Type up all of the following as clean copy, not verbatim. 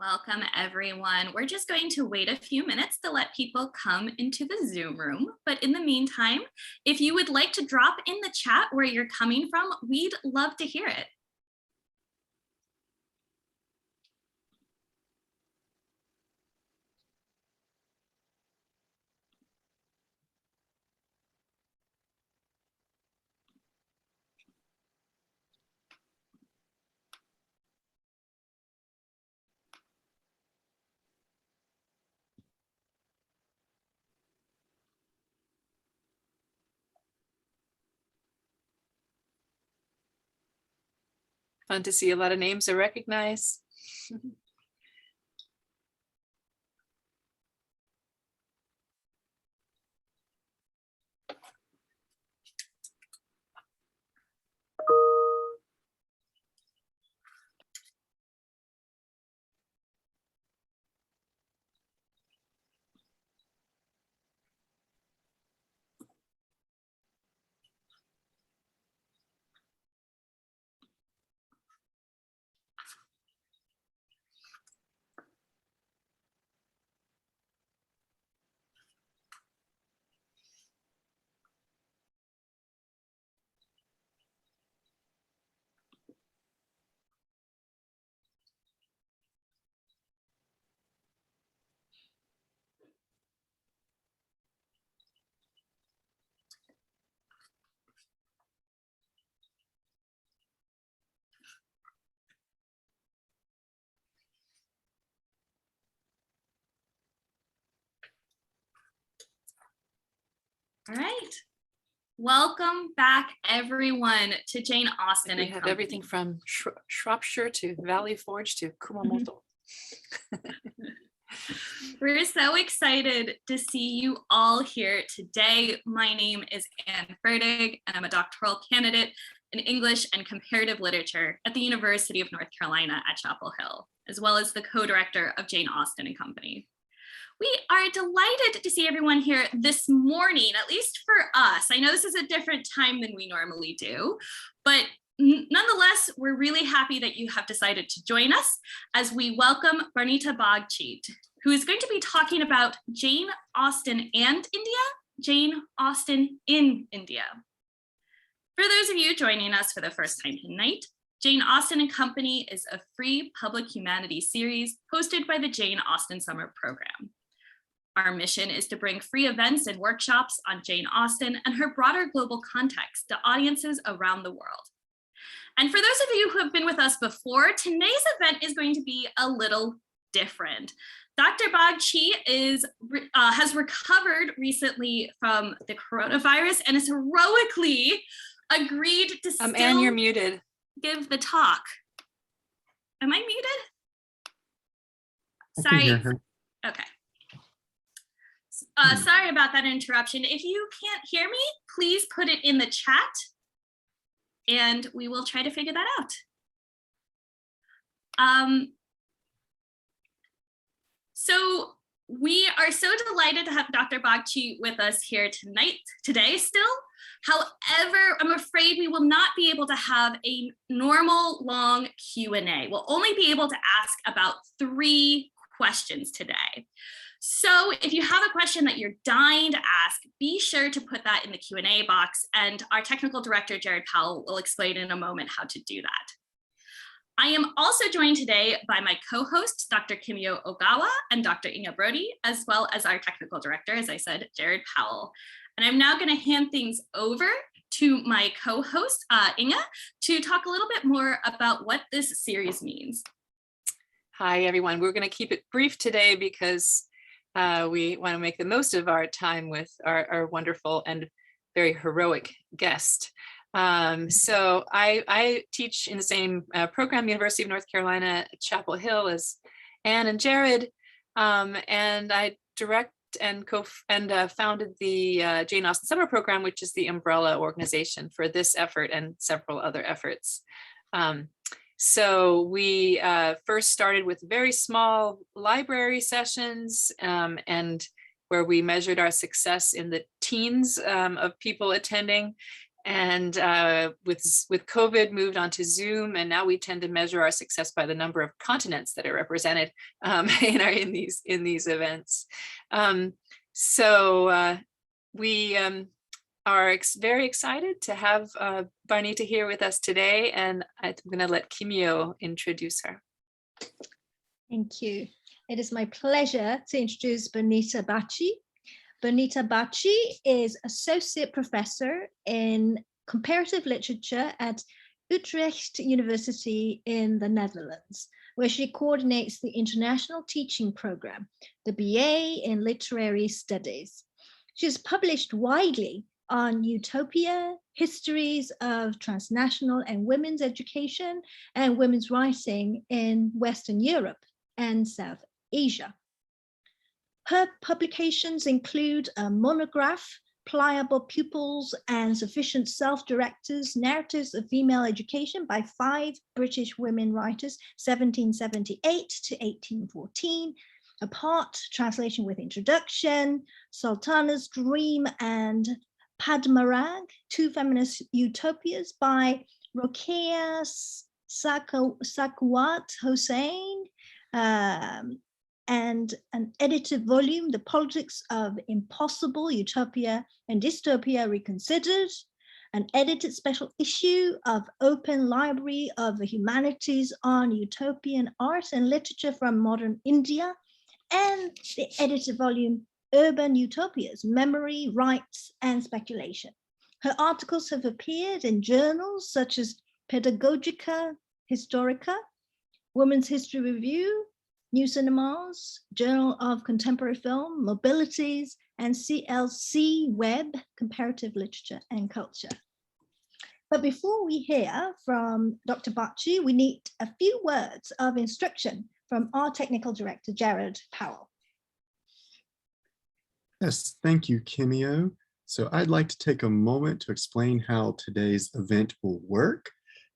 Welcome, everyone. We're just going to wait a few minutes to let people come into the Zoom room. But in the meantime, if you would like to drop in the chat where you're coming from, we'd love to hear it. Fun to see a lot of names I recognize. All right. Welcome back, everyone, to Jane Austen. We have everything from Shropshire to Valley Forge to Kumamoto. We're so excited to see you all here today. My name is Anne Ferdig, and I'm a doctoral candidate in English and Comparative Literature at the University of North Carolina at Chapel Hill, as well as the co-director of Jane Austen and Company. We are delighted to see everyone here this morning, at least for us. I know this is a different time than we normally do, but nonetheless, we're really happy that you have decided to join us as we welcome Barnita Bagchi, who is going to be talking about Jane Austen and India, Jane Austen in India. For those of you joining us for the first time tonight, Jane Austen and Company is a free public humanities series hosted by the Jane Austen Summer Program. Our mission is to bring free events and workshops on Jane Austen and her broader global context to audiences around the world. And for those of you who have been with us before, today's event is going to be a little different. Dr. Bagchi has recovered recently from the coronavirus and has heroically agreed to still Anne, you're muted. Give the talk. Am I muted? Sorry. Okay. Sorry about that interruption. If you can't hear me, please put it in the chat and we will try to figure that out. So we are so delighted to have Dr. Bagchi with us here today still. However, I'm afraid we will not be able to have a normal long Q&A. We'll only be able to ask about 3 questions today. So if you have a question that you're dying to ask, be sure to put that in the Q&A box, and our technical director, Jared Powell, will explain in a moment how to do that. I am also joined today by my co-hosts, Dr. Kimio Ogawa and Dr. Inga Brody, as well as our technical director, as I said, Jared Powell. And I'm now going to hand things over to my co-host, Inga, to talk a little bit more about what this series means. Hi, everyone. We're going to keep it brief today because we want to make the most of our time with our wonderful and very heroic guest. So I teach in the same program, University of North Carolina at Chapel Hill, as Anne and Jared, and I direct and founded the Jane Austen Summer Program, which is the umbrella organization for this effort and several other efforts. So we first started with very small library sessions and where we measured our success in the teens of people attending. and with COVID moved on to Zoom, and now we tend to measure our success by the number of continents that are represented in these events. So we are very excited to have Barnita here with us today, and I'm going to let Kimio introduce her. Thank you. It is my pleasure to introduce Barnita Bagchi. Barnita Bagchi is Associate Professor in Comparative Literature at Utrecht University in the Netherlands, where she coordinates the International Teaching Program, the BA in Literary Studies. She has published widely on utopia, histories of transnational and women's education and women's writing in Western Europe and South Asia. Her publications include a monograph, Pliable Pupils and Sufficient Self-Directors, Narratives of Female Education by 5 British women writers, 1778 to 1814, a part, Translation with Introduction, Sultana's Dream and Padmarag, 2 Feminist Utopias by Rokeya Sakhawat Hossain, and an edited volume, The Politics of Impossible, Utopia and Dystopia Reconsidered, an edited special issue of Open Library of the Humanities on Utopian Art and Literature from Modern India, and the edited volume, Urban Utopias, Memory, Rights, and Speculation. Her articles have appeared in journals such as Pedagogica Historica, Women's History Review, New Cinemas, Journal of Contemporary Film, Mobilities, and CLC Web, Comparative Literature and Culture. But before we hear from Dr. Bagchi, we need a few words of instruction from our technical director, Jared Powell. Yes, thank you, Kimio. So I'd like to take a moment to explain how today's event will work.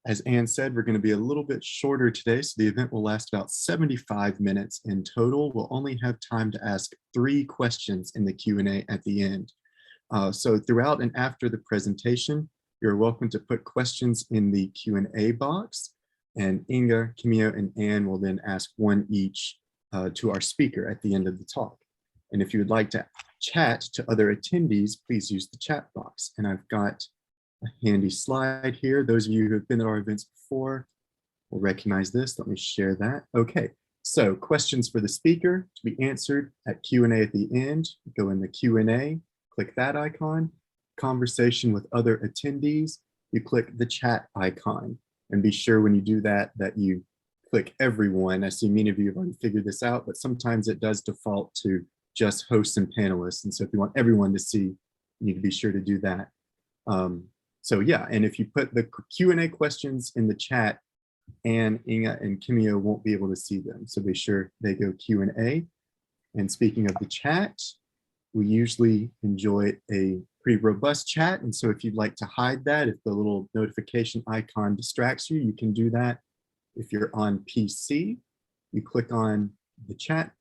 As Anne said, we're going to be a little bit shorter today, so the event will last about 75 minutes in total. We'll only have time to ask 3 questions in the Q&A at the end. So throughout and after the presentation, you're welcome to put questions in the Q&A box, and Inga, Kimio, and Anne will then ask 1 each to our speaker at the end of the talk. And if you would like to chat to other attendees, please use the chat box. And I've got a handy slide here. Those of you who have been at our events before will recognize this. Let me share that. Okay, so questions for the speaker to be answered at Q&A at the end. Go in the Q&A, click that icon. Conversation with other attendees, you click the chat icon. And be sure when you do that, that you click everyone. I see many of you have already figured this out, but sometimes it does default to just hosts and panelists. And so if you want everyone to see, you need to be sure to do that. So yeah, and if you put the Q&A questions in the chat, Anne, Inga, and Kimio won't be able to see them. So be sure they go Q&A. And speaking of the chat, we usually enjoy a pretty robust chat. And so if you'd like to hide that, if the little notification icon distracts you, you can do that. If you're on PC, you click on the chat,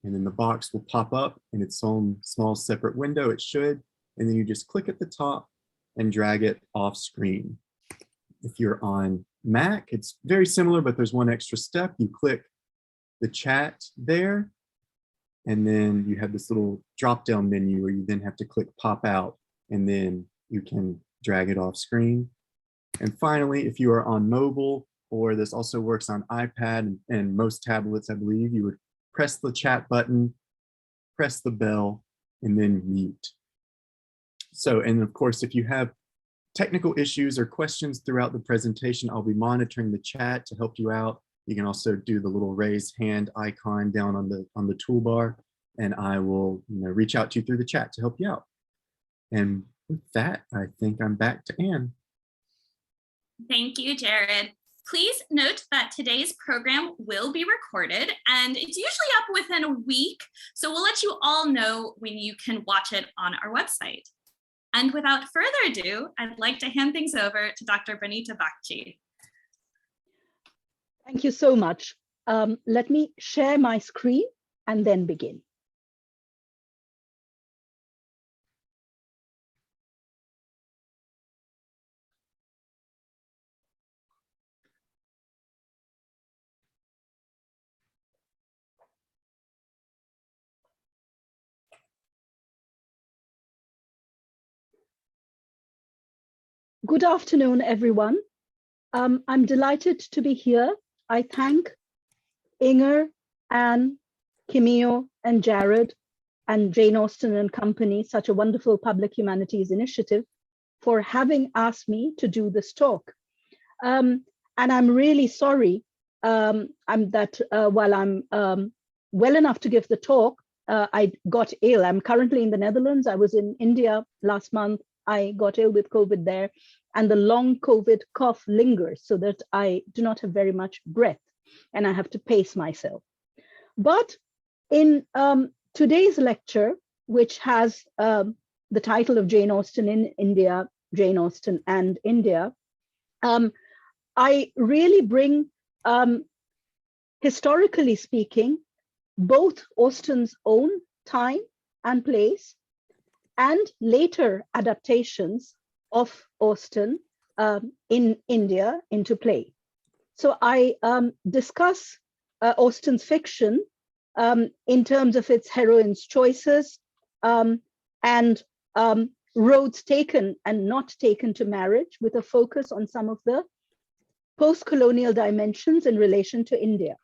and then the box will pop up in its own small separate window. It should. And then you just click at the top and drag it off screen. If you're on Mac, it's very similar, but there's one extra step. You click the chat there, and then you have this little drop-down menu where you then have to click pop out, and then you can drag it off screen. And finally, if you are on mobile, or this also works on iPad and most tablets, I believe, you would press the chat button, press the bell, and then mute. So, and of course, if you have technical issues or questions throughout the presentation, I'll be monitoring the chat to help you out. You can also do the little raise hand icon down on the toolbar, and I will reach out to you through the chat to help you out. And with that, I think I'm back to Anne. Thank you, Jared. Please note that today's program will be recorded, and it's usually up within a week, so we'll let you all know when you can watch it on our website. And without further ado, I'd like to hand things over to Dr. Barnita Bagchi. Thank you so much. Let me share my screen and then begin. Good afternoon, everyone. I'm delighted to be here. I thank Inger, Anne, Kimio, and Jared, and Jane Austen and Company, such a wonderful public humanities initiative, for having asked me to do this talk. And I'm really sorry while I'm well enough to give the talk, I got ill. I'm currently in the Netherlands. I was in India last month. I got ill with COVID there, and the long COVID cough lingers so that I do not have very much breath and I have to pace myself. But in today's lecture, which has the title of Jane Austen in India, Jane Austen and India, I really bring, historically speaking, both Austen's own time and place and later adaptations of Austen in India into play. So I discuss Austen's fiction in terms of its heroines' choices and roads taken and not taken to marriage, with a focus on some of the post-colonial dimensions in relation to India.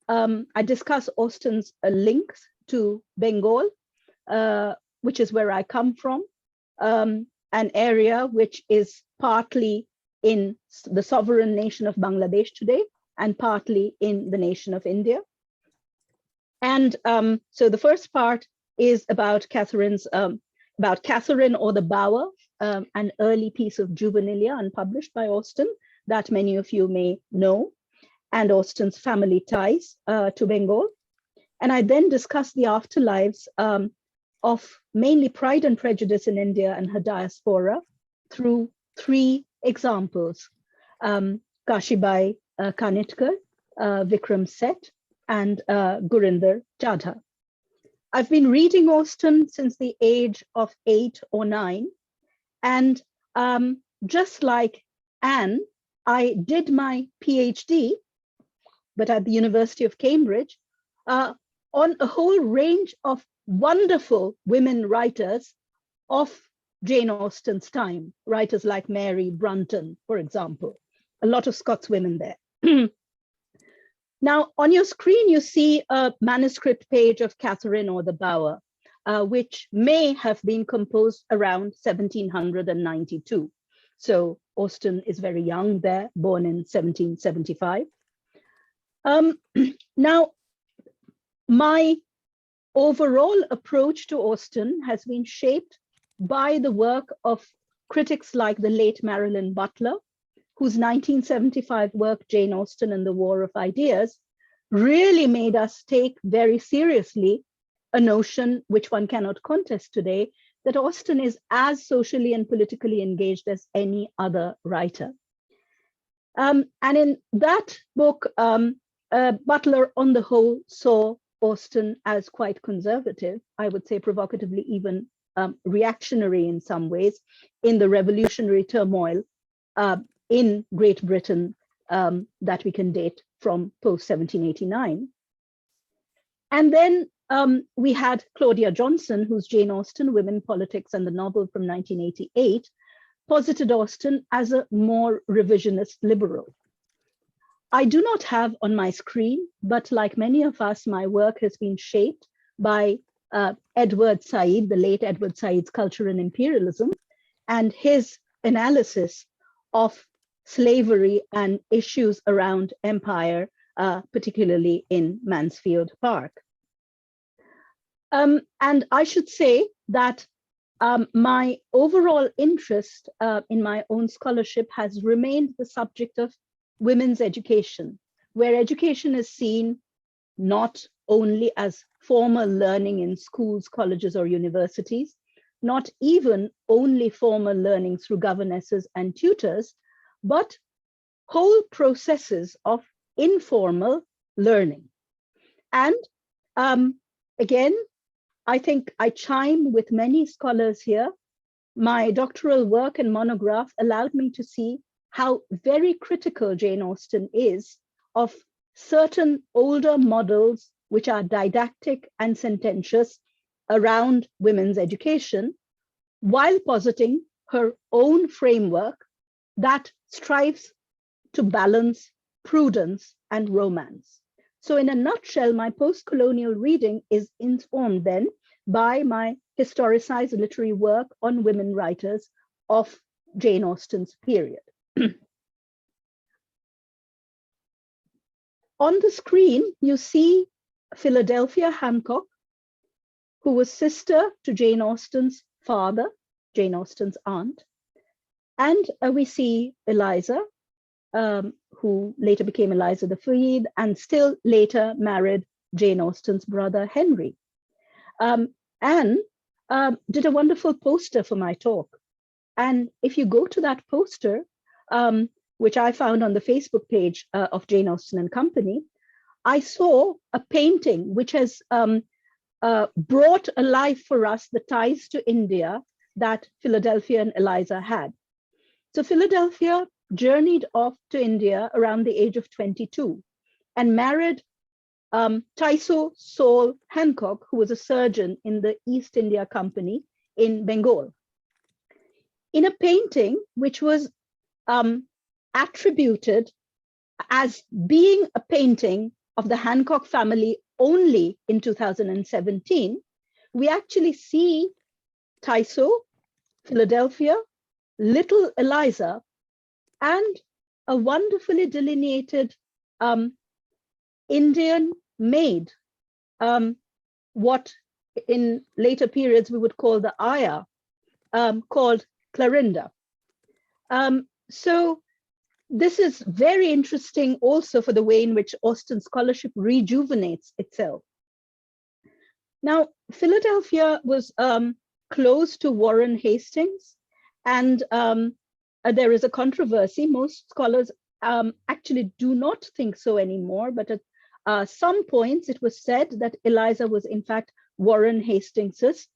I discuss Austen's links to Bengal, which is where I come from, an area which is partly in the sovereign nation of Bangladesh today and partly in the nation of India. And so the first part is about Catharine or the Bower, an early piece of juvenilia unpublished by Austen that many of you may know, and Austen's family ties to Bengal. And I then discuss the afterlives of mainly Pride and Prejudice in India and her diaspora through three examples: Kashibai Kanitkar, Vikram, Seth, and Gurinder Chadha. I've been reading Austen since the age of 8 or 9, and just like Anne, I did my PhD, but at the University of Cambridge, on a whole range of wonderful women writers of Jane Austen's time, writers like Mary Brunton, for example, a lot of Scots women there. Now, on your screen, you see a manuscript page of Catharine or the Bower, which may have been composed around 1792. So Austen is very young there, born in 1775. Now, my overall approach to Austen has been shaped by the work of critics like the late Marilyn Butler, whose 1975 work, Jane Austen and the War of Ideas, really made us take very seriously a notion which one cannot contest today, that Austen is as socially and politically engaged as any other writer. And in that book, Butler, on the whole, saw Austen as quite conservative, I would say provocatively even reactionary in some ways, in the revolutionary turmoil in Great Britain that we can date from post-1789. And then we had Claudia Johnson, whose Jane Austen, Women, Politics, and the Novel from 1988, posited Austen as a more revisionist liberal. I do not have on my screen, but like many of us, my work has been shaped by Edward Said, the late Edward Said's Culture and Imperialism, and his analysis of slavery and issues around empire, particularly in Mansfield Park. And I should say that my overall interest in my own scholarship has remained the subject of women's education, where education is seen not only as formal learning in schools, colleges, or universities, not even only formal learning through governesses and tutors, but whole processes of informal learning. And again, I think I chime with many scholars here. My doctoral work and monograph allowed me to see how very critical Jane Austen is of certain older models which are didactic and sententious around women's education, while positing her own framework that strives to balance prudence and romance. So in a nutshell, my post-colonial reading is informed then by my historicized literary work on women writers of Jane Austen's period. On the screen, you see Philadelphia Hancock, who was sister to Jane Austen's father, Jane Austen's aunt. And we see Eliza, who later became Eliza the Freed and still later married Jane Austen's brother, Henry. Anne did a wonderful poster for my talk. And if you go to that poster, which I found on the Facebook page of Jane Austen and Company, I saw a painting which has brought alive for us the ties to India that Philadelphia and Eliza had. So Philadelphia journeyed off to India around the age of 22 and married Tyso Saul Hancock, who was a surgeon in the East India Company in Bengal. In a painting which was attributed as being a painting of the Hancock family only in 2017, we actually see Tyso, Philadelphia, little Eliza, and a wonderfully delineated Indian maid, what in later periods we would call the Ayah, called Clarinda. So this is very interesting also for the way in which Austen scholarship rejuvenates itself. Now, Philadelphia was close to Warren Hastings, and there is a controversy. Most scholars actually do not think so anymore, but at some points it was said that Eliza was in fact Warren Hastings's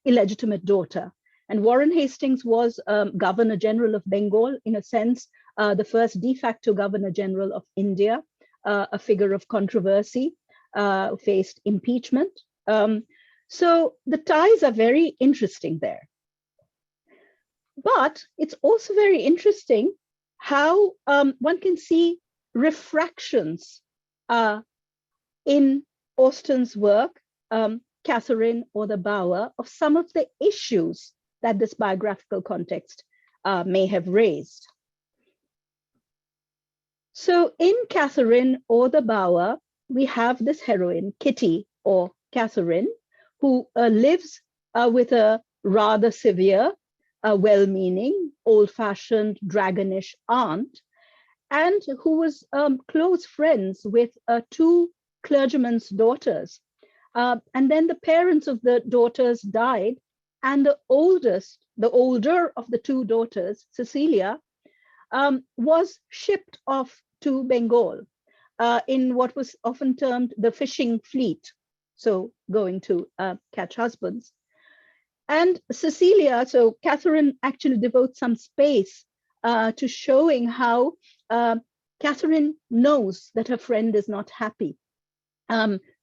illegitimate daughter. And Warren Hastings was Governor General of Bengal, in a sense, the first de facto Governor General of India, a figure of controversy, faced impeachment. So the ties are very interesting there. But it's also very interesting how one can see refractions in Austen's work, Catharine or the Bower, of some of the issues that this biographical context may have raised. So in Catharine or the Bower, we have this heroine, Kitty or Catharine, who lives with a rather severe, well-meaning, old-fashioned, dragonish aunt, and who was close friends with two clergymen's daughters. And then the parents of the daughters died, and the older of the two daughters, Cecilia, was shipped off to Bengal in what was often termed the fishing fleet, so going to catch husbands. And Cecilia, so Catharine actually devotes some space to showing how Catharine knows that her friend is not happy.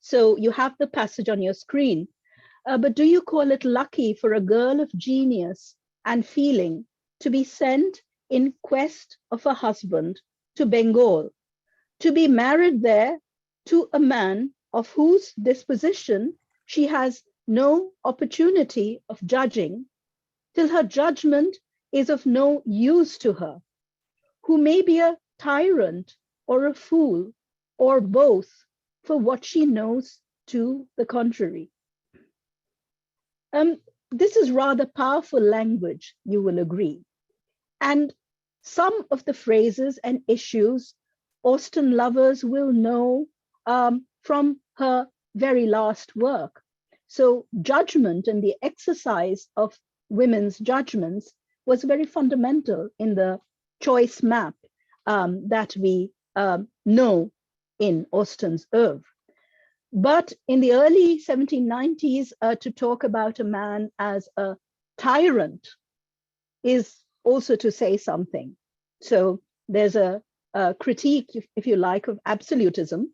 So you have the passage on your screen. But do you call it lucky for a girl of genius and feeling to be sent in quest of a husband to Bengal, to be married there to a man of whose disposition she has no opportunity of judging, till her judgment is of no use to her, who may be a tyrant or a fool or both, for what she knows to the contrary. This is rather powerful language, you will agree. And some of the phrases and issues Austen lovers will know from her very last work. So judgment and the exercise of women's judgments was very fundamental in the choice map that we know in Austen's oeuvre. But in the early 1790s, to talk about a man as a tyrant is also to say something. So there's a critique, if you like, of absolutism,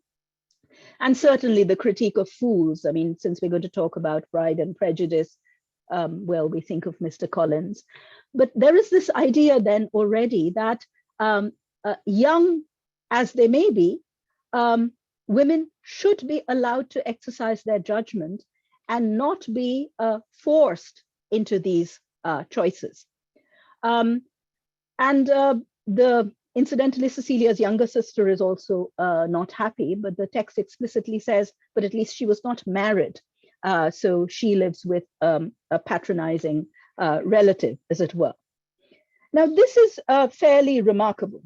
and certainly the critique of fools. I mean, since we're going to talk about Bride and Prejudice, well, we think of Mr. Collins. But there is this idea then already that young as they may be, women should be allowed to exercise their judgment and not be forced into these choices. Incidentally, Cecilia's younger sister is also not happy, but the text explicitly says, but at least she was not married. So she lives with a patronizing relative, as it were. Now, this is fairly remarkable.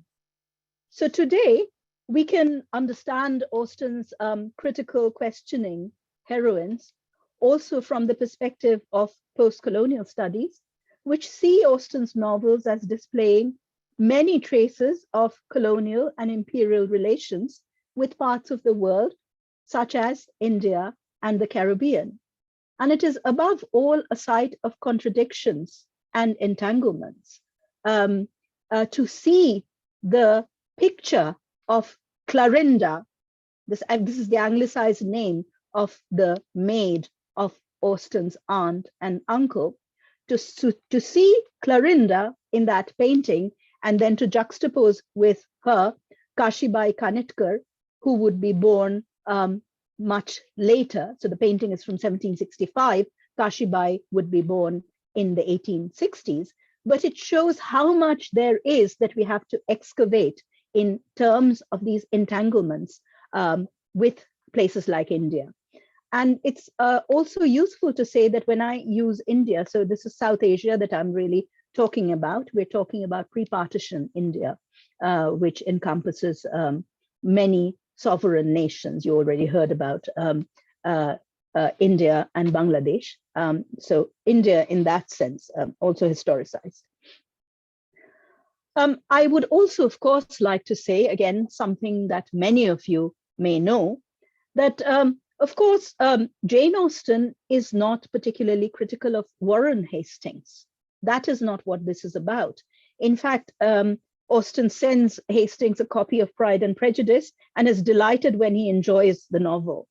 So today, we can understand Austen's critical questioning heroines also from the perspective of post-colonial studies, which see Austen's novels as displaying many traces of colonial and imperial relations with parts of the world, such as India and the Caribbean. And it is above all a site of contradictions and entanglements. To see the picture of Clorinda, this is the anglicized name of the maid of Austen's aunt and uncle, to see Clorinda in that painting, and then to juxtapose with her Kashibai Kanitkar, who would be born much later. So the painting is from 1765. Kashibai would be born in the 1860s. But it shows how much there is that we have to excavate in terms of these entanglements with places like India. And it's also useful to say that when I use India, so this is South Asia that I'm really talking about. We're talking about pre-partition India, which encompasses many sovereign nations. You already heard about India and Bangladesh. So India, in that sense, also historicized. I would also, of course, like to say, again, something that many of you may know, that, of course, Jane Austen is not particularly critical of Warren Hastings. That is not what this is about. In fact, Austen sends Hastings a copy of Pride and Prejudice and is delighted when he enjoys the novel.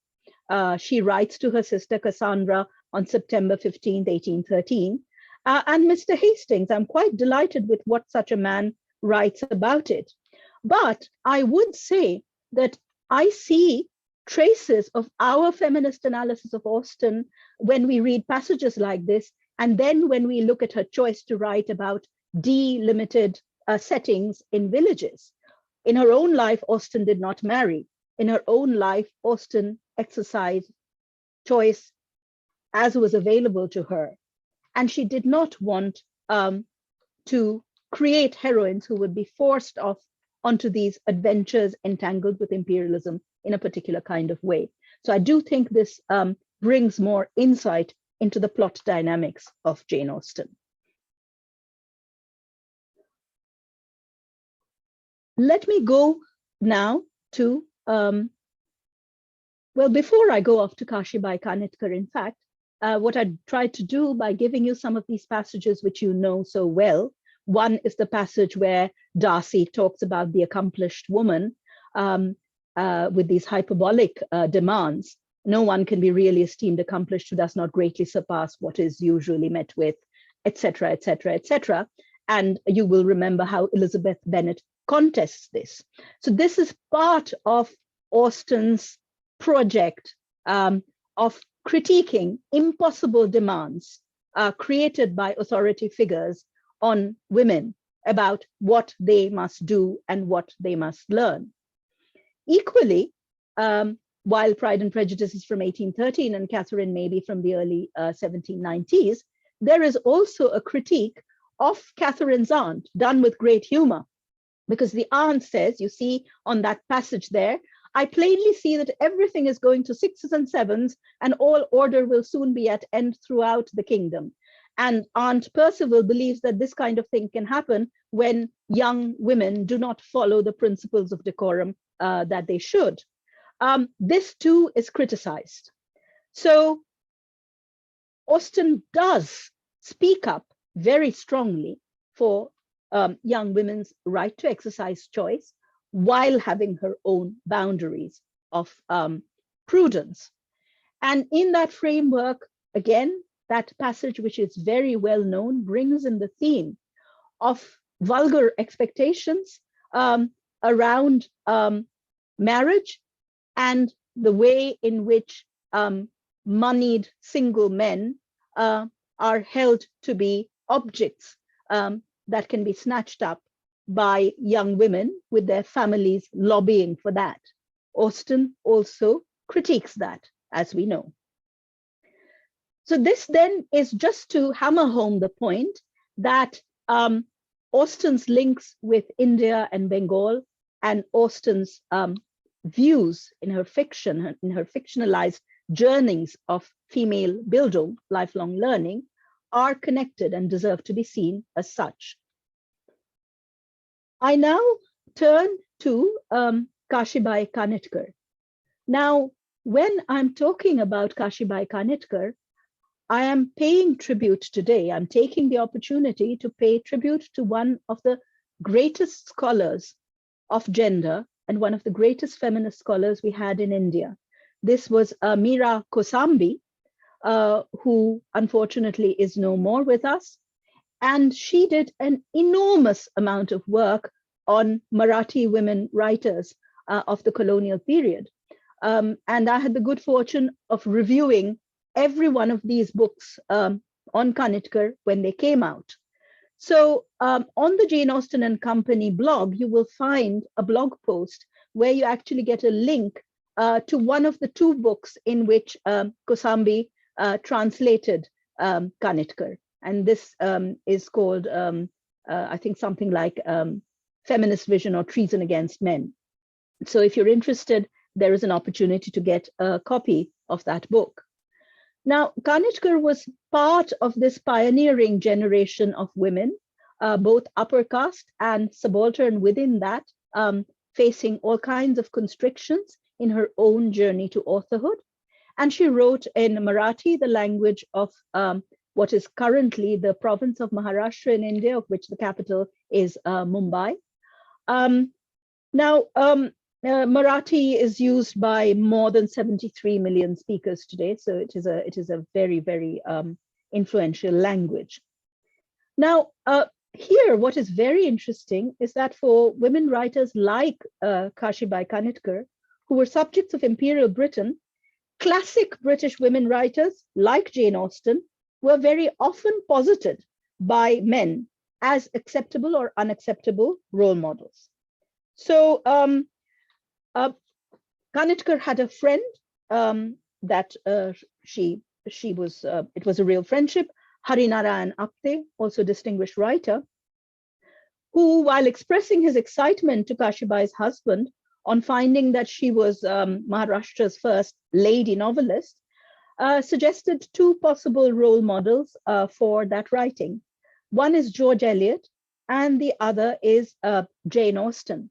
She writes to her sister Cassandra on September 15th, 1813. And Mr. Hastings, I'm quite delighted with what such a man writes about it. But I would say that I see traces of our feminist analysis of Austen when we read passages like this, and then when we look at her choice to write about delimited settings in villages. In her own life, Austen did not marry. In her own life, Austen exercised choice as was available to her. And she did not want to create heroines who would be forced off onto these adventures entangled with imperialism in a particular kind of way. So I do think this brings more insight into the plot dynamics of Jane Austen. Let me go now to, well, before I go off to Kashibai Kanitkar, in fact, what I tried to do by giving you some of these passages which you know so well. One is the passage where Darcy talks about the accomplished woman with these hyperbolic demands. No one can be really esteemed accomplished who does not greatly surpass what is usually met with, etc., etc., etc. And you will remember how Elizabeth Bennet contests this. So this is part of Austen's project of critiquing impossible demands created by authority figures on women about what they must do and what they must learn. Equally, while Pride and Prejudice is from 1813 and Catharine may be from the early 1790s, there is also a critique of Catharine's aunt done with great humor, because the aunt says, you see on that passage there, I plainly see that everything is going to sixes and sevens and all order will soon be at end throughout the kingdom. And Aunt Percival believes that this kind of thing can happen when young women do not follow the principles of decorum that they should. This too is criticized. So Austen does speak up very strongly for young women's right to exercise choice while having her own boundaries of prudence. And in that framework, again, that passage, which is very well known, brings in the theme of vulgar expectations around marriage and the way in which moneyed single men are held to be objects that can be snatched up by young women with their families lobbying for that. Austen also critiques that, as we know. So this then is just to hammer home the point that Austen's links with India and Bengal and Austen's views in her fiction, in her fictionalized journeys of female Bildung, lifelong learning, are connected and deserve to be seen as such. I now turn to Kashibai Kanitkar. Now, when I'm talking about Kashibai Kanitkar, I am paying tribute today. I'm taking the opportunity to pay tribute to one of the greatest scholars of gender and one of the greatest feminist scholars we had in India. This was Meera Kosambi, who unfortunately is no more with us. And she did an enormous amount of work on Marathi women writers of the colonial period. And I had the good fortune of reviewing every one of these books on Kanitkar when they came out. So on the Jane Austen and Company blog, you will find a blog post where you actually get a link to one of the two books in which Kosambi translated Kanitkar. And this is called, I think, something like Feminist Vision or Treason Against Men. So if you're interested, there is an opportunity to get a copy of that book. Now, Kanitkar was part of this pioneering generation of women, both upper caste and subaltern within that, facing all kinds of constrictions in her own journey to authorhood. And she wrote in Marathi, the language of what is currently the province of Maharashtra in India, of which the capital is Mumbai. Marathi is used by more than 73 million speakers today, so it is a very, very influential language. Now, here, what is very interesting is that for women writers like Kashibai Kanitkar, who were subjects of Imperial Britain, classic British women writers like Jane Austen were very often posited by men as acceptable or unacceptable role models. So Kanitkar had a friend that it was a real friendship, Harinarayan Apte, also a distinguished writer, who, while expressing his excitement to Kashibai's husband on finding that she was Maharashtra's first lady novelist, suggested two possible role models for that writing. One is George Eliot, and the other is Jane Austen.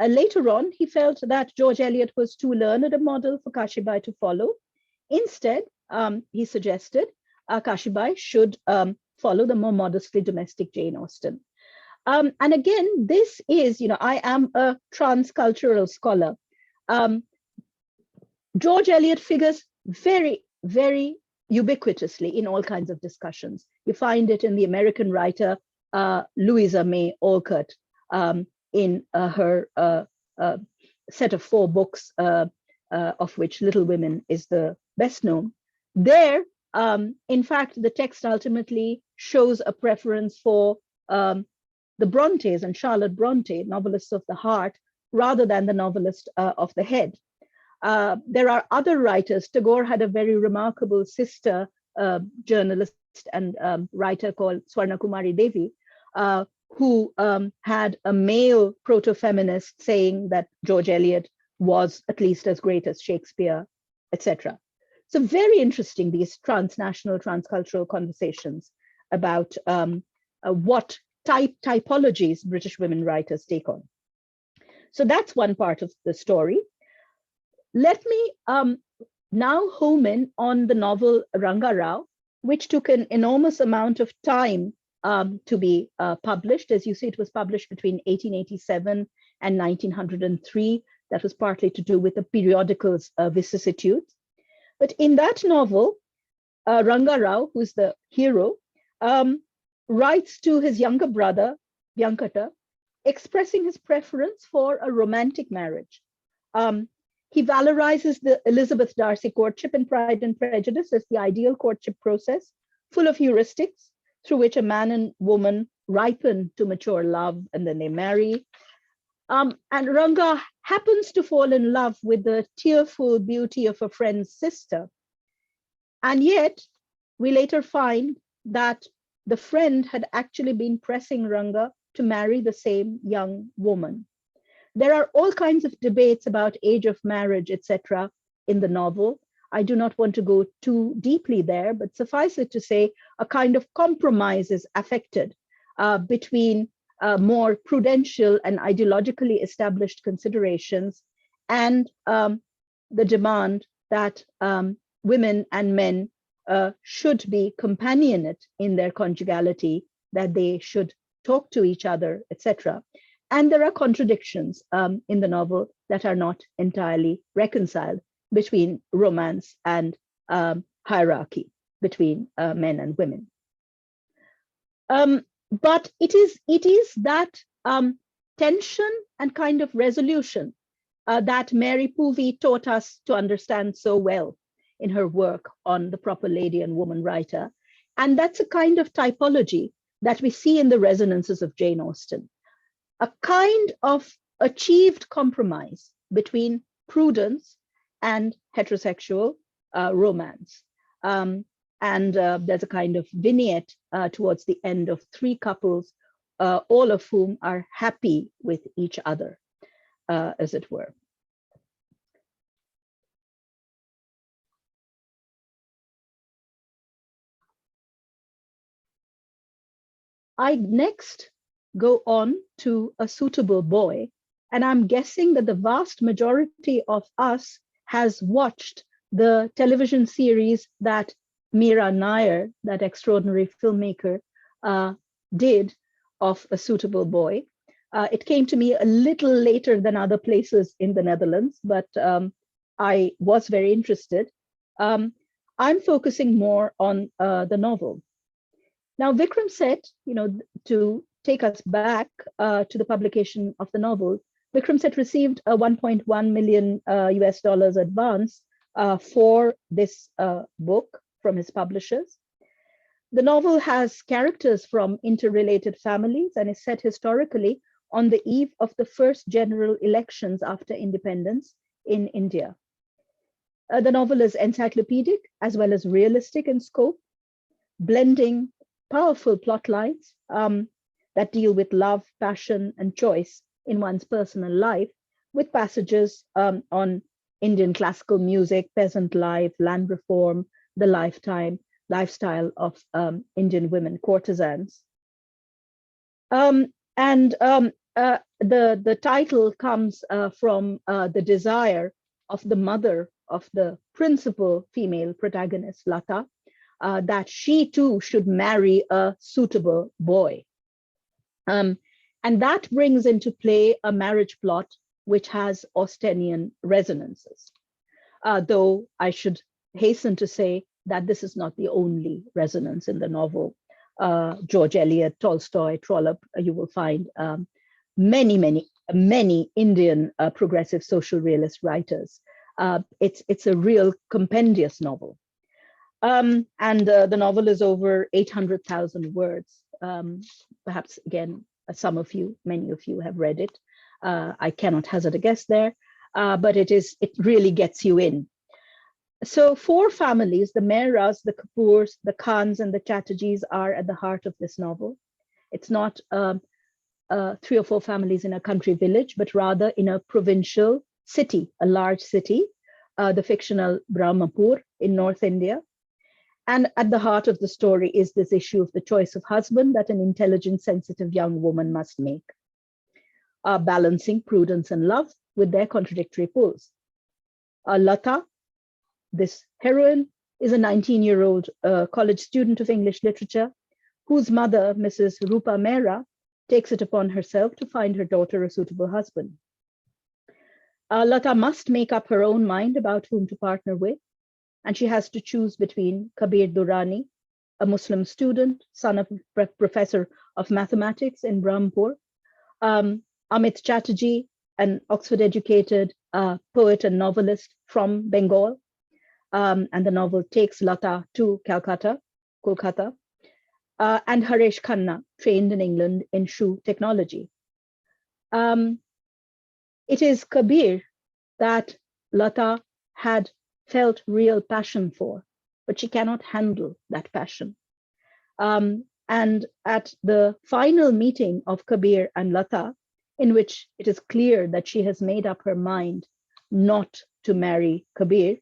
Later on, he felt that George Eliot was too learned a model for Kashibai to follow. Instead, he suggested Kashibai should follow the more modestly domestic Jane Austen. And again, this is, I am a transcultural scholar. George Eliot figures very, very ubiquitously in all kinds of discussions. You find it in the American writer Louisa May Alcott in her set of 4 books, of which Little Women is the best known. There, in fact, the text ultimately shows a preference for the Brontes and Charlotte Bronte, novelists of the heart, rather than the novelist of the head. There are other writers. Tagore had a very remarkable sister journalist and writer called Swarna Kumari Devi, who had a male proto-feminist saying that George Eliot was at least as great as Shakespeare, etc. So very interesting, these transnational, transcultural conversations about what typologies British women writers take on. So that's one part of the story. Let me now home in on the novel Ranga Rao, which took an enormous amount of time to be published. As you see, it was published between 1887 and 1903. That was partly to do with the periodical's vicissitudes. But in that novel, Ranga Rao, who's the hero, writes to his younger brother, Vyankata, expressing his preference for a romantic marriage. He valorizes the Elizabeth Darcy courtship in Pride and Prejudice as the ideal courtship process, full of heuristics through which a man and woman ripen to mature love and then they marry. And Ranga happens to fall in love with the tearful beauty of a friend's sister. And yet, we later find that the friend had actually been pressing Ranga to marry the same young woman. There are all kinds of debates about age of marriage, etc., in the novel. I do not want to go too deeply there, but suffice it to say, a kind of compromise is affected between more prudential and ideologically established considerations and the demand that women and men should be companionate in their conjugality, that they should talk to each other, etc. And there are contradictions in the novel that are not entirely reconciled between romance and hierarchy between men and women. But it is that tension and kind of resolution that Mary Poovey taught us to understand so well in her work on the proper lady and woman writer. And that's a kind of typology that we see in the resonances of Jane Austen, a kind of achieved compromise between prudence and heterosexual romance. And there's a kind of vignette towards the end of three couples, all of whom are happy with each other, as it were. I next go on to A Suitable Boy, and I'm guessing that the vast majority of us has watched the television series that Meera Nair, that extraordinary filmmaker, did of A Suitable Boy. It came to me a little later than other places in the Netherlands, but I was very interested. I'm focusing more on the novel. Now, Vikram said, to take us back to the publication of the novel, Vikram said received a 1.1 million US dollars advance for this book from his publishers. The novel has characters from interrelated families and is set historically on the eve of the first general elections after independence in India. The novel is encyclopedic as well as realistic in scope, blending powerful plot lines that deal with love, passion, and choice in one's personal life, with passages on Indian classical music, peasant life, land reform, the lifestyle of Indian women courtesans. The title comes from the desire of the mother of the principal female protagonist, Lata, that she too should marry a suitable boy. And that brings into play a marriage plot which has Austenian resonances. Though I should hasten to say that this is not the only resonance in the novel. George Eliot, Tolstoy, Trollope, you will find many Indian progressive social realist writers. It's a real compendious novel. The novel is over 800,000 words. Perhaps, again, many of you have read it. I cannot hazard a guess there, but it really gets you in. So 4 families, the Mehras, the Kapoors, the Khans, and the Chatterjees are at the heart of this novel. It's not 3 or 4 families in a country village, but rather in a provincial city, a large city, the fictional Brahmapur in North India. And at the heart of the story is this issue of the choice of husband that an intelligent, sensitive young woman must make, balancing prudence and love with their contradictory pulls. Lata, this heroine, is a 19-year-old college student of English literature whose mother, Mrs. Rupa Mehra, takes it upon herself to find her daughter a suitable husband. Lata must make up her own mind about whom to partner with, and she has to choose between Kabir Durrani, a Muslim student, son of a professor of mathematics in Brahmpur. Amit Chatterjee, an Oxford-educated poet and novelist from Bengal. And the novel takes Lata to Kolkata. And Haresh Khanna, trained in England in shoe technology. It is Kabir that Lata had felt real passion for, but she cannot handle that passion. And at the final meeting of Kabir and Lata, in which it is clear that she has made up her mind not to marry Kabir,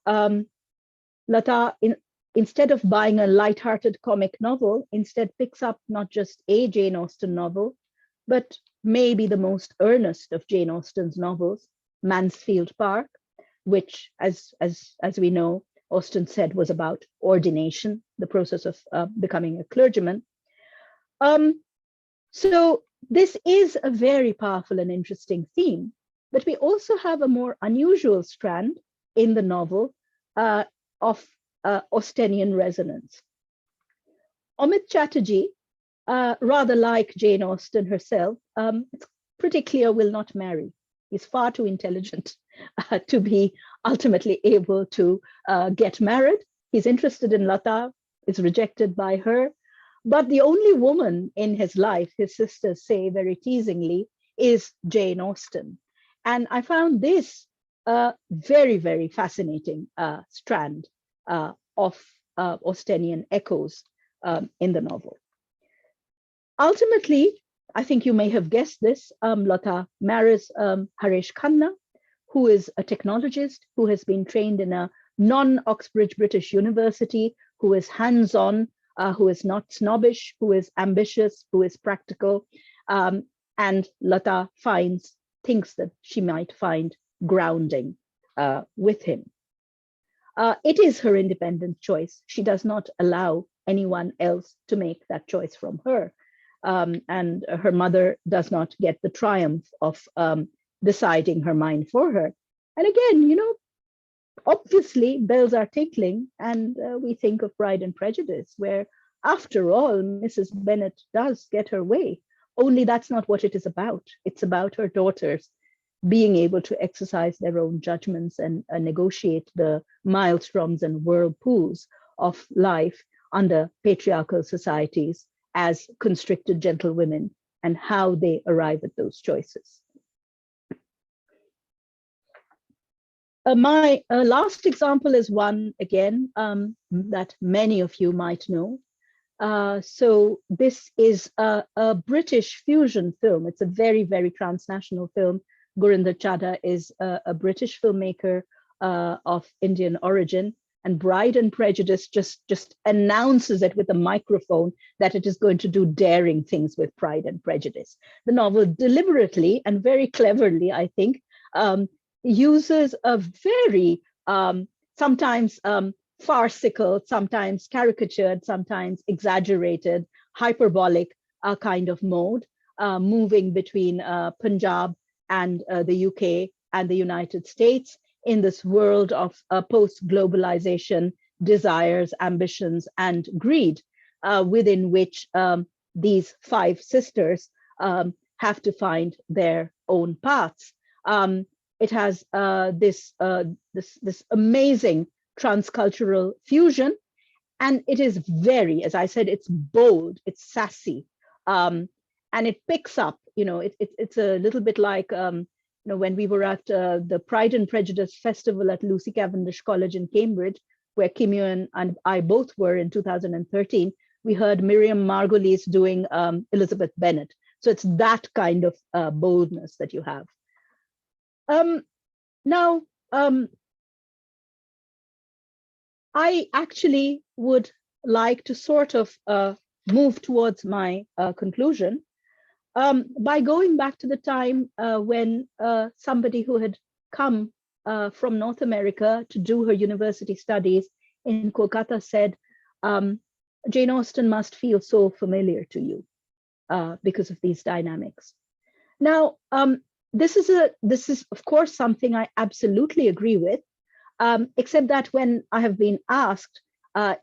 Lata, instead of buying a light-hearted comic novel, instead picks up not just a Jane Austen novel, but maybe the most earnest of Jane Austen's novels, Mansfield Park, which, as we know, Austen said was about ordination, the process of becoming a clergyman. So this is a very powerful and interesting theme, but we also have a more unusual strand in the novel of Austenian resonance. Amit Chatterjee, rather like Jane Austen herself, it's pretty clear will not marry. He's far too intelligent to be ultimately able to get married. He's interested in Lata, is rejected by her. But the only woman in his life, his sisters say very teasingly, is Jane Austen. And I found this a very, very fascinating strand of Austenian echoes in the novel. Ultimately, I think you may have guessed this, Lata marries Haresh Khanna, who is a technologist, who has been trained in a non-Oxbridge British University, who is hands-on, who is not snobbish, who is ambitious, who is practical. And Lata thinks that she might find grounding with him. It is her independent choice. She does not allow anyone else to make that choice from her. And her mother does not get the triumph of deciding her mind for her. And again, obviously bells are tinkling, and we think of Bride and Prejudice, where after all, Mrs. Bennet does get her way. Only that's not what it is about. It's about her daughters being able to exercise their own judgments and negotiate the maelstroms and whirlpools of life under patriarchal societies as constricted gentlewomen, and how they arrive at those choices. My last example is one, again, that many of you might know. So this is a British fusion film. It's a very, very transnational film. Gurinder Chadha is a British filmmaker of Indian origin, and Bride and Prejudice just announces it with a microphone that it is going to do daring things with Pride and Prejudice. The novel deliberately and very cleverly, I think, uses a very sometimes farcical, sometimes caricatured, sometimes exaggerated, hyperbolic kind of mode, moving between Punjab and the UK and the United States in this world of post-globalization desires, ambitions, and greed, within which these five sisters have to find their own paths. It has this amazing transcultural fusion, and it is very, as I said, it's bold, it's sassy, and it picks up. It's a little bit like when we were at the Pride and Prejudice Festival at Lucy Cavendish College in Cambridge, where Kim Yuen and I both were in 2013. We heard Miriam Margolyes doing Elizabeth Bennet. So it's that kind of boldness that you have. Now, I actually would like to sort of move towards my conclusion by going back to the time when somebody who had come from North America to do her university studies in Kolkata said, Jane Austen must feel so familiar to you because of these dynamics. Now, this is of course something I absolutely agree with, except that when I have been asked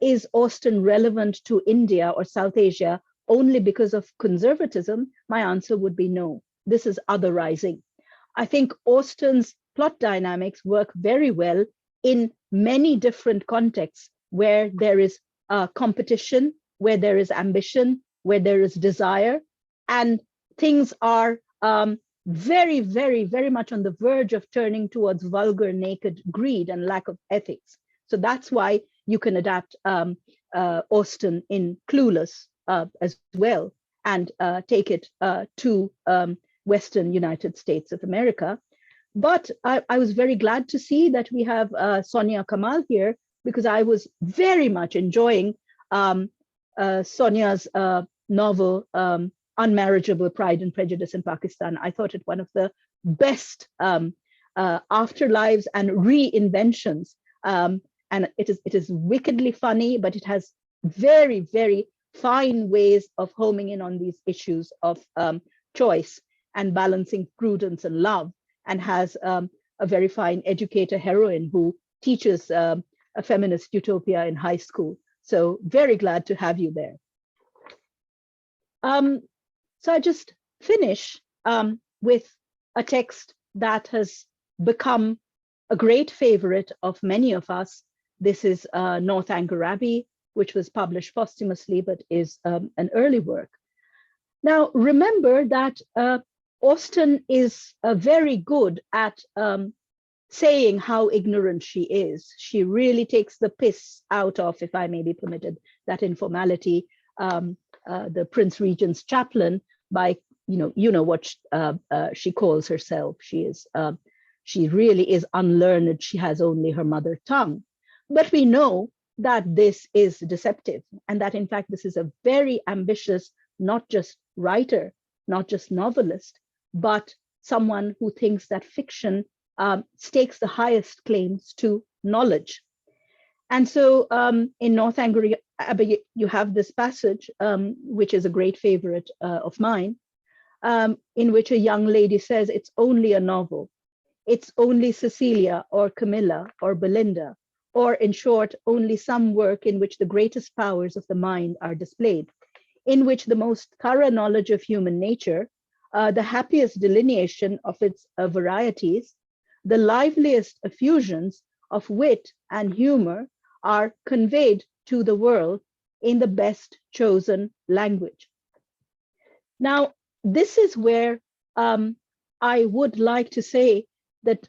is Austen relevant to India or South Asia only because of conservatism? My answer would be no. This is otherizing. I think Austen's plot dynamics work very well in many different contexts where there is competition, where there is ambition, where there is desire, and things are very, very, very much on the verge of turning towards vulgar, naked greed and lack of ethics. So that's why you can adapt Austen in Clueless as well and take it to Western United States of America. But I was very glad to see that we have Sonia Kamal here, because I was very much enjoying Sonia's novel, Unmarriageable Pride and Prejudice in Pakistan. I thought it one of the best afterlives and reinventions. And it is wickedly funny, but it has very, very fine ways of homing in on these issues of choice and balancing prudence and love, and has a very fine educator heroine who teaches a feminist utopia in high school. So very glad to have you there. So I just finish with a text that has become a great favorite of many of us. This is Northanger Abbey, which was published posthumously, but is an early work. Now, remember that Austen is very good at saying how ignorant she is. She really takes the piss out of, if I may be permitted that informality, the Prince Regent's chaplain by, you know what she calls herself. She really is unlearned. She has only her mother tongue. But we know that this is deceptive, and that in fact, this is a very ambitious, not just writer, not just novelist, but someone who thinks that fiction stakes the highest claims to knowledge. And so in Northanger Abbey, you have this passage, which is a great favorite of mine, in which a young lady says, it's only a novel. It's only Cecilia or Camilla or Belinda, or in short, only some work in which the greatest powers of the mind are displayed, in which the most thorough knowledge of human nature, the happiest delineation of its varieties, the liveliest effusions of wit and humor are conveyed to the world in the best chosen language. Now, this is where I would like to say that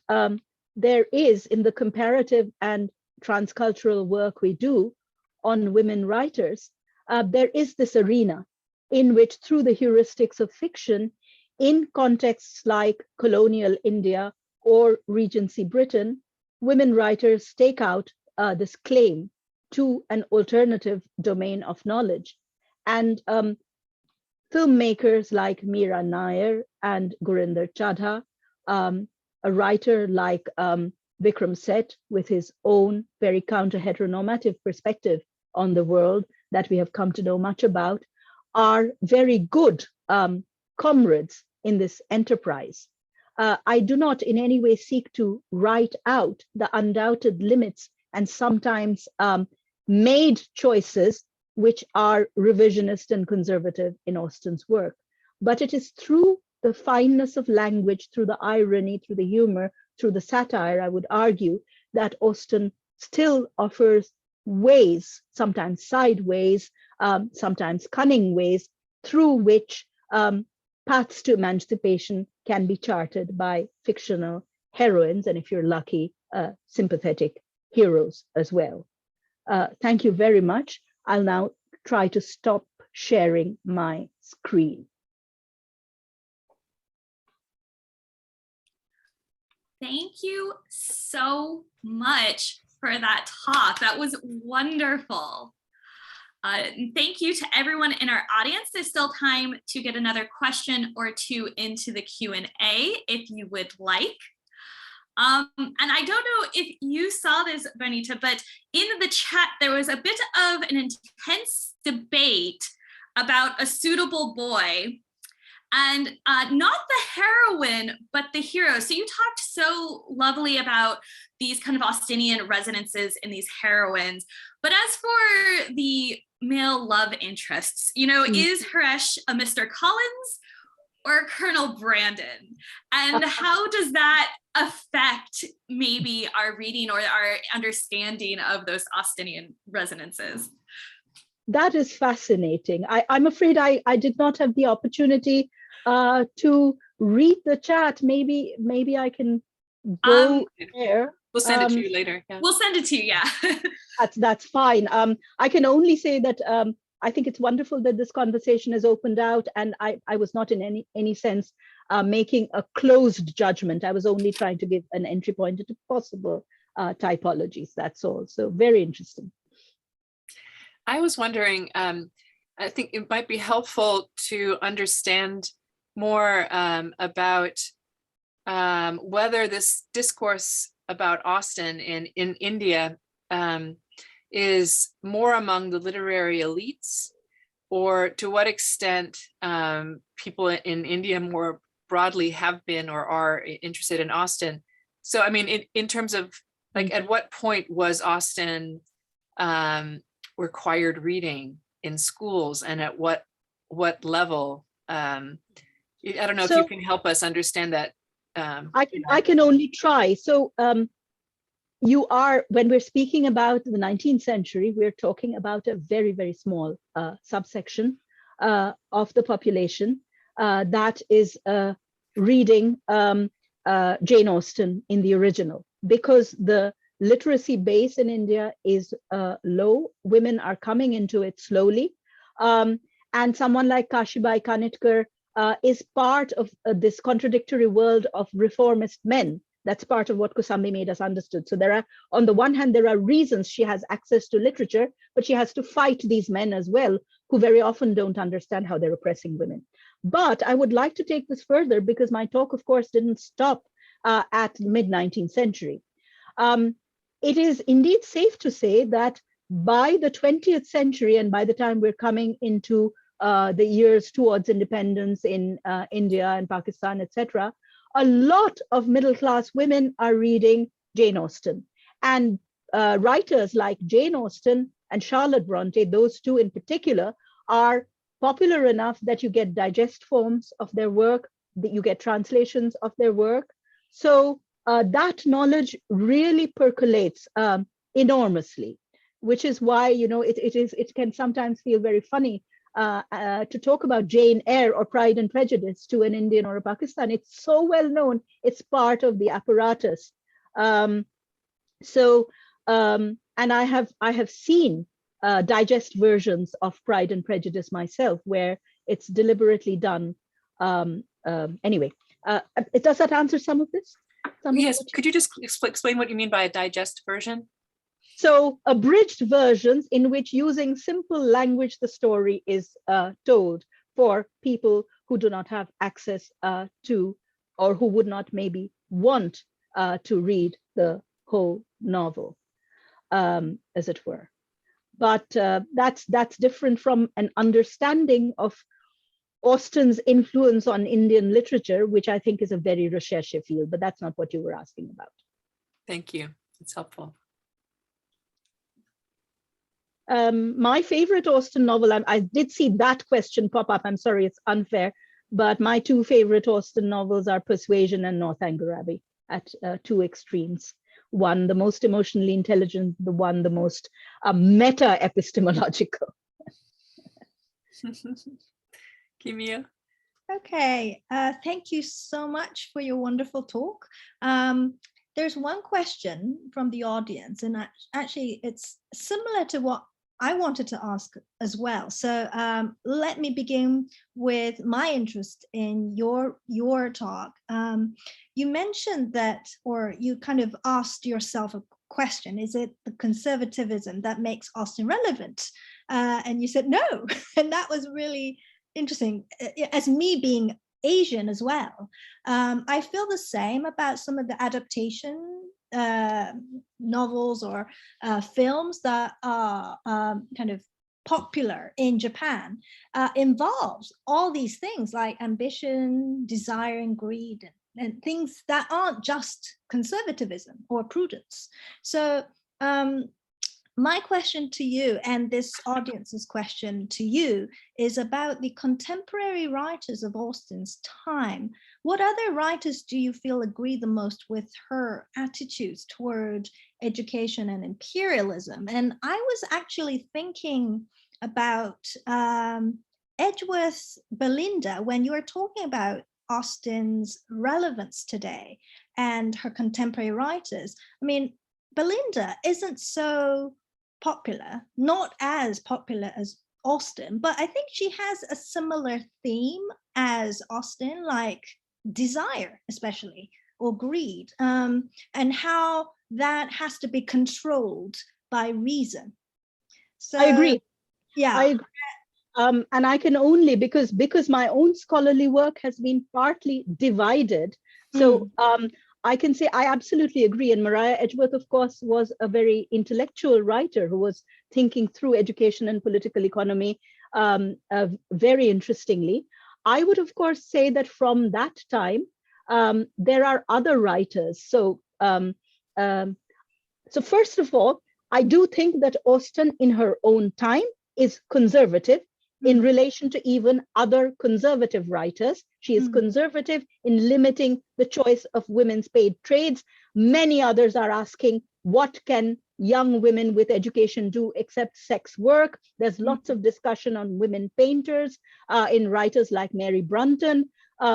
there is, in the comparative and transcultural work we do on women writers, there is this arena in which, through the heuristics of fiction, in contexts like colonial India or Regency Britain, women writers take out this claim to an alternative domain of knowledge. And filmmakers like Meera Nair and Gurinder Chadha, a writer like Vikram Seth, with his own very counter-heteronormative perspective on the world that we have come to know much about, are very good comrades in this enterprise. I do not in any way seek to write out the undoubted limits and sometimes made choices which are revisionist and conservative in Austen's work. But it is through the fineness of language, through the irony, through the humor, through the satire, I would argue, that Austen still offers ways, sometimes sideways, sometimes cunning ways, through which paths to emancipation can be charted by fictional heroines, and if you're lucky, sympathetic heroes as well. Thank you very much. I'll now try to stop sharing my screen. Thank you so much for that talk. That was wonderful. Thank you to everyone in our audience. There's still time to get another question or two into the Q&A if you would like. And I don't know if you saw this, Barnita, but in the chat, there was a bit of an intense debate about A Suitable Boy. and not the heroine, but the hero. So you talked so lovely about these kind of Austenian resonances in these heroines. But as for the male love interests, is Haresh a Mr. Collins or Colonel Brandon? And how does that affect maybe our reading or our understanding of those Austenian resonances? That is fascinating. I'm afraid I did not have the opportunity to read the chat. Maybe I can go there. We'll send it to you later. Yeah. We'll send it to you, yeah. That's fine. I can only say that I think it's wonderful that this conversation has opened out, and I was not in any sense making a closed judgment. I was only trying to give an entry point into possible typologies, that's all. So very interesting. I was wondering, I think it might be helpful to understand more about whether this discourse about Austen in India is more among the literary elites, or to what extent people in India more broadly have been or are interested in Austen. So, I mean, in terms of like, at what point was Austen required reading in schools, and at what level? I don't know if you can help us understand that. I can only try. So when we're speaking about the 19th century, we're talking about a very, very small subsection of the population that is reading Jane Austen in the original, because the literacy base in India is low. Women are coming into it slowly. And someone like Kashibai Kanitkar is part of this contradictory world of reformist men. That's part of what Kusambi made us understood. So there are, on the one hand, there are reasons she has access to literature, but she has to fight these men as well, who very often don't understand how they're oppressing women. But I would like to take this further, because my talk, of course, didn't stop at the mid-19th century. It is indeed safe to say that by the 20th century, and by the time we're coming into the years towards independence in India and Pakistan, etc., a lot of middle-class women are reading Jane Austen. And writers like Jane Austen and Charlotte Bronte, those two in particular, are popular enough that you get digest forms of their work, that you get translations of their work. So that knowledge really percolates enormously, which is why, it can sometimes feel very funny to talk about Jane Eyre or Pride and Prejudice to an Indian or a Pakistani. It's so well known, it's part of the apparatus. And I have seen digest versions of Pride and Prejudice myself, where it's deliberately done. Anyway, does that answer some of this? Yes, could you just explain what you mean by a digest version? So abridged versions in which, using simple language, the story is told for people who do not have access to, or who would not maybe want to read the whole novel, as it were. But that's different from an understanding of Austen's influence on Indian literature, which I think is a very recherche field, but that's not what you were asking about. Thank you. It's helpful. My favorite Austen novel, I did see that question pop up. I'm sorry, it's unfair, but my two favorite Austen novels are Persuasion and Northanger Abbey, at two extremes. One, the most emotionally intelligent, the one, the most meta-epistemological. Kimia? Okay, thank you so much for your wonderful talk. There's one question from the audience, and actually it's similar to what I wanted to ask as well. So let me begin with my interest in your talk. You mentioned that, or you kind of asked yourself a question, is it the conservatism that makes Austen relevant? And you said no, and that was really interesting. As me being Asian as well, I feel the same about some of the adaptation novels or films that are kind of popular in Japan involves all these things like ambition, desire, and greed, and things that aren't just conservatism or prudence. So my question to you, and this audience's question to you, is about the contemporary writers of Austen's time. What other writers do you feel agree the most with her attitudes toward education and imperialism? And I was actually thinking about Edgeworth's Belinda when you were talking about Austen's relevance today and her contemporary writers. I mean, Belinda isn't so popular, not as popular as Austen, but I think she has a similar theme as Austen, like desire, especially, or greed, and how that has to be controlled by reason. So I agree. Yeah. I agree. And I can only, because my own scholarly work has been partly divided. So I can say I absolutely agree. And Maria Edgeworth, of course, was a very intellectual writer who was thinking through education and political economy very interestingly. I would, of course, say that from that time, there are other writers. So first of all, I do think that Austen in her own time is conservative in relation to even other conservative writers. She is conservative in limiting the choice of women's paid trades. Many others are asking, what can young women with education do except sex work? There's lots of discussion on women painters in writers like Mary Brunton.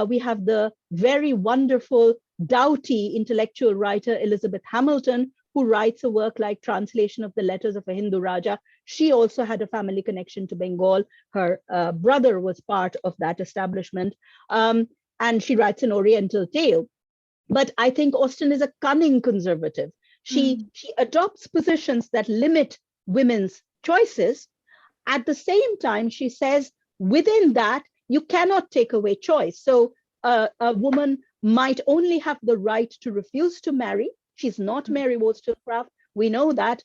We have the very wonderful, doughty intellectual writer Elizabeth Hamilton, who writes a work like Translation of the Letters of a Hindu Raja. She also had a family connection to Bengal. Her brother was part of that establishment. And she writes an Oriental tale. But I think Austen is a cunning conservative. She adopts positions that limit women's choices. At the same time, she says, within that, you cannot take away choice. So a woman might only have the right to refuse to marry. She's not Mary Wollstonecraft, we know that,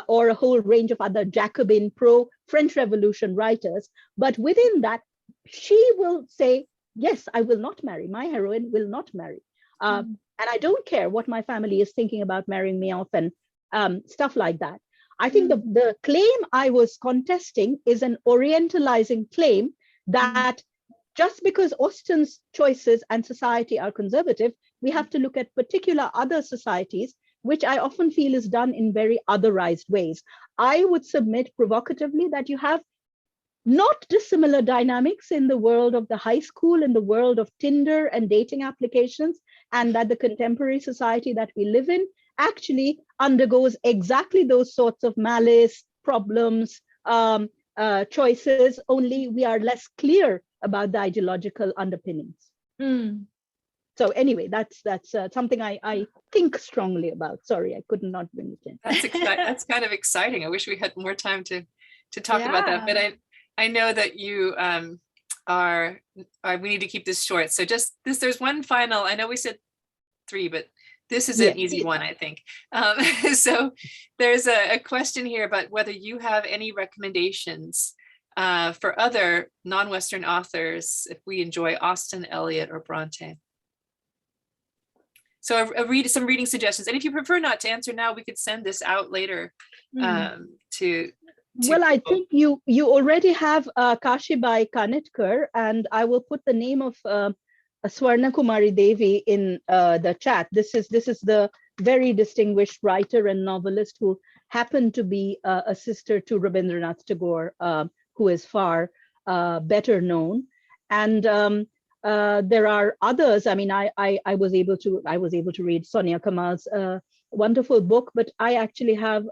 or a whole range of other Jacobin, pro-French Revolution writers. But within that, she will say, yes, I will not marry. My heroine will not marry. And I don't care what my family is thinking about marrying me off and stuff like that. I think the claim I was contesting is an Orientalizing claim that just because Austen's choices and society are conservative, we have to look at particular other societies, which I often feel is done in very otherized ways. I would submit provocatively that you have not dissimilar dynamics in the world of the high school, in the world of Tinder and dating applications, and that the contemporary society that we live in actually undergoes exactly those sorts of malice, problems, choices, only we are less clear about the ideological underpinnings. So anyway, that's something I think strongly about. Sorry, I could not bring it in. That's kind of exciting. I wish we had more time to talk about that. But I know that you we need to keep this short. So just this, there's one final, I know we said 3, but this is an easy one, I think. So there's a question here about whether you have any recommendations for other non-Western authors if we enjoy Austen, Eliot, or Bronte. So I read some reading suggestions, and if you prefer not to answer now, we could send this out later to well, I think you already have Kashibai Kanitkar, and I will put the name of Swarna Kumari Devi in the chat. This is the very distinguished writer and novelist who happened to be a sister to Rabindranath Tagore, who is far better known. And there are others. I mean, I was able to read Sonia Kamal's wonderful book, but I actually have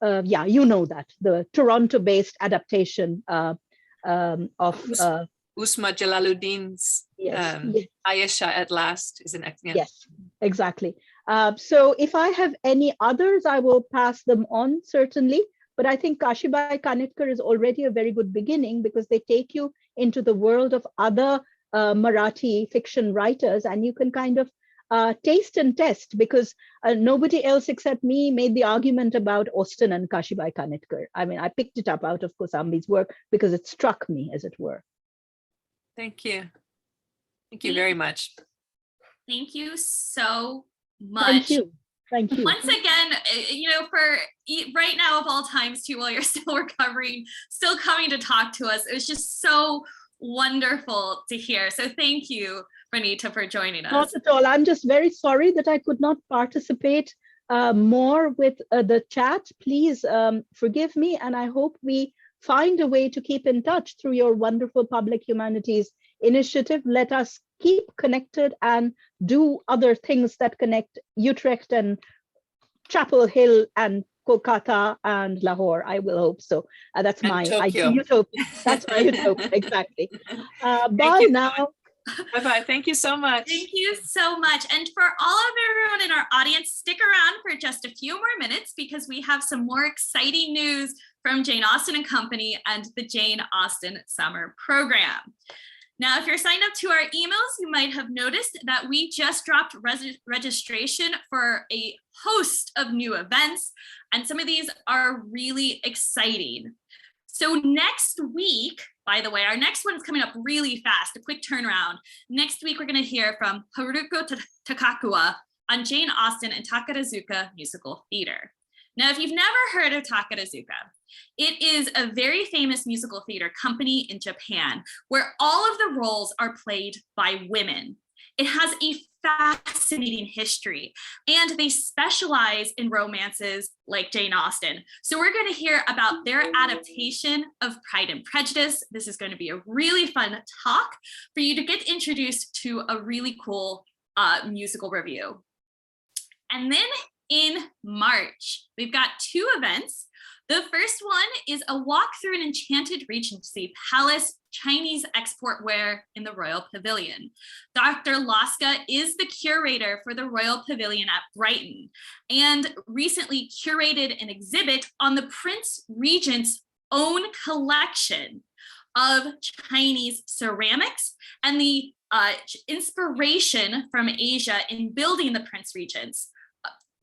you know that the Toronto-based adaptation of Usma Jalaluddin's Ayesha at Last is an excellent. Yes, exactly. So if I have any others, I will pass them on, certainly. But I think Kashibai Kanitkar is already a very good beginning because they take you into the world of other Marathi fiction writers, and you can kind of taste and test, because nobody else except me made the argument about Austen and Kashibai Kanitkar. I mean, I picked it up out of Kosambi's work because it struck me, as it were. Thank you. Thank you very much. Thank you so much. Thank you. Thank you. Once again, for right now of all times too, while you're still recovering, still coming to talk to us, it was just so wonderful to hear. So thank you, Barnita, for joining us. Not at all. I'm just very sorry that I could not participate more with the chat. Please forgive me, and I hope we find a way to keep in touch through your wonderful public humanities initiative. Let us keep connected and do other things that connect Utrecht and Chapel Hill and Kolkata and Lahore. I will hope so. That's my utopia. That's my utopia, exactly. Bye now. Bye-bye. Thank you so much. Thank you so much. And for all of everyone in our audience, stick around for just a few more minutes because we have some more exciting news from Jane Austen and Company and the Jane Austen Summer Program. Now, if you're signed up to our emails, you might have noticed that we just dropped registration for a host of new events, and some of these are really exciting. So next week, by the way, our next one is coming up really fast, a quick turnaround. Next week, we're going to hear from Haruko Takakawa on Jane Austen and Takarazuka musical theater. Now, if you've never heard of Takarazuka, it is a very famous musical theater company in Japan where all of the roles are played by women. It has a fascinating history, and they specialize in romances like Jane Austen. So we're going to hear about their adaptation of Pride and Prejudice. This is going to be a really fun talk for you to get introduced to a really cool musical review. And then in March, we've got two events. The first one is a walk through an enchanted Regency Palace Chinese export ware in the Royal Pavilion. Dr. Laska is the curator for the Royal Pavilion at Brighton and recently curated an exhibit on the Prince Regent's own collection of Chinese ceramics and the inspiration from Asia in building the Prince Regent's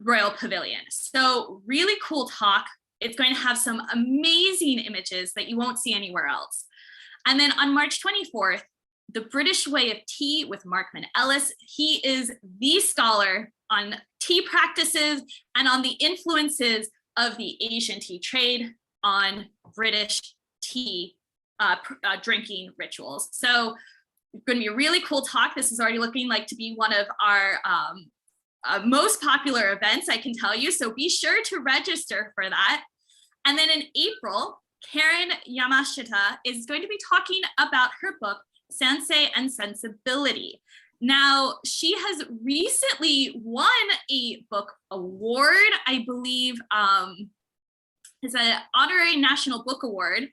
Royal Pavilion. So really cool talk. It's going to have some amazing images that you won't see anywhere else. And then on March 24th, The British Way of Tea with Markman Ellis. He is the scholar on tea practices and on the influences of the Asian tea trade on British tea drinking rituals. So it's going to be a really cool talk. This is already looking like to be one of our most popular events, I can tell you. So be sure to register for that. And then in April, Karen Yamashita is going to be talking about her book, Sensei and Sensibility. Now, she has recently won a book award, I believe, it's an honorary National Book Award.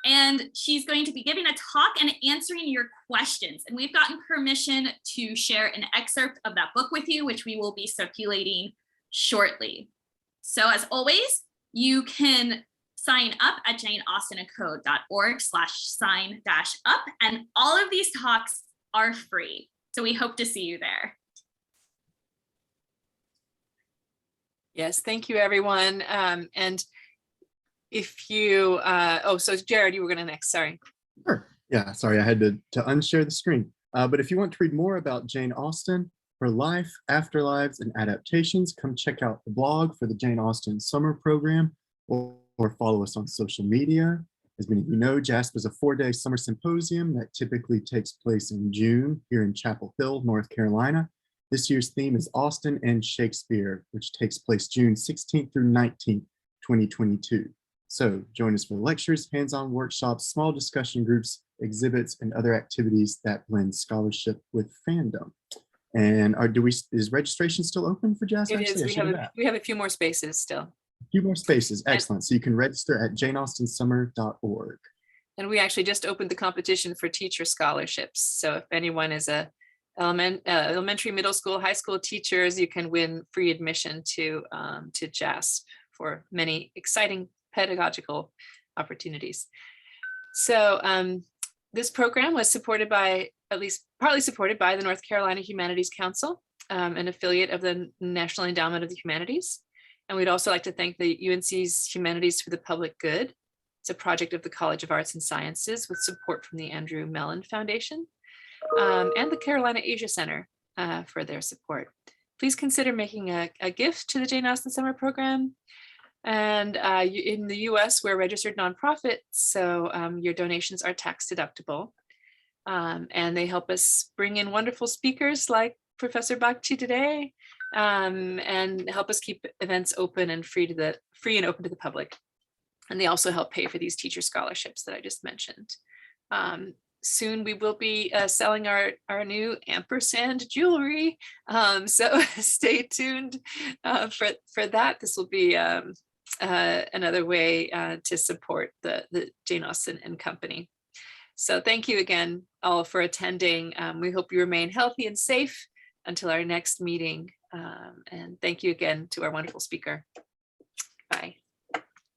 And she's going to be giving a talk and answering your questions. And we've gotten permission to share an excerpt of that book with you, which we will be circulating shortly. So as always, you can sign up at janeaustenandco.org/sign-up. And all of these talks are free. So we hope to see you there. Yes, thank you, everyone. And if you, so Jared, you were going to next, sorry. Sure. Yeah, sorry, I had to unshare the screen. But if you want to read more about Jane Austen, her life, afterlives, and adaptations, come check out the blog for the Jane Austen Summer Program or follow us on social media. As many of you know, JASP is a 4-day summer symposium that typically takes place in June here in Chapel Hill, North Carolina. This year's theme is Austen and Shakespeare, which takes place June 16th through 19th, 2022. So join us for lectures, hands-on workshops, small discussion groups, exhibits, and other activities that blend scholarship with fandom. And is registration still open for JASP? It is. We have a few more spaces still. A few more spaces, excellent. So you can register at janeaustensummer.org. And we actually just opened the competition for teacher scholarships. So if anyone is a elementary, middle school, high school teachers, you can win free admission to JASP for many exciting pedagogical opportunities. So this program was supported by, at least partly supported by the North Carolina Humanities Council an affiliate of the National Endowment of the Humanities. And we'd also like to thank the UNC's Humanities for the Public Good. It's a project of the College of Arts and Sciences with support from the Andrew Mellon Foundation and the Carolina Asia Center for their support. Please consider making a gift to the Jane Austen Summer Program. And in the US, we're a registered nonprofit, so your donations are tax deductible. And they help us bring in wonderful speakers like Professor Bagchi today, and help us keep events open and free and open to the public. And they also help pay for these teacher scholarships that I just mentioned. Soon we will be selling our new ampersand jewelry. So stay tuned for that. This will be another way to support the Jane Austen and Company. So thank you again all for attending. We hope you remain healthy and safe until our next meeting. And thank you again to our wonderful speaker.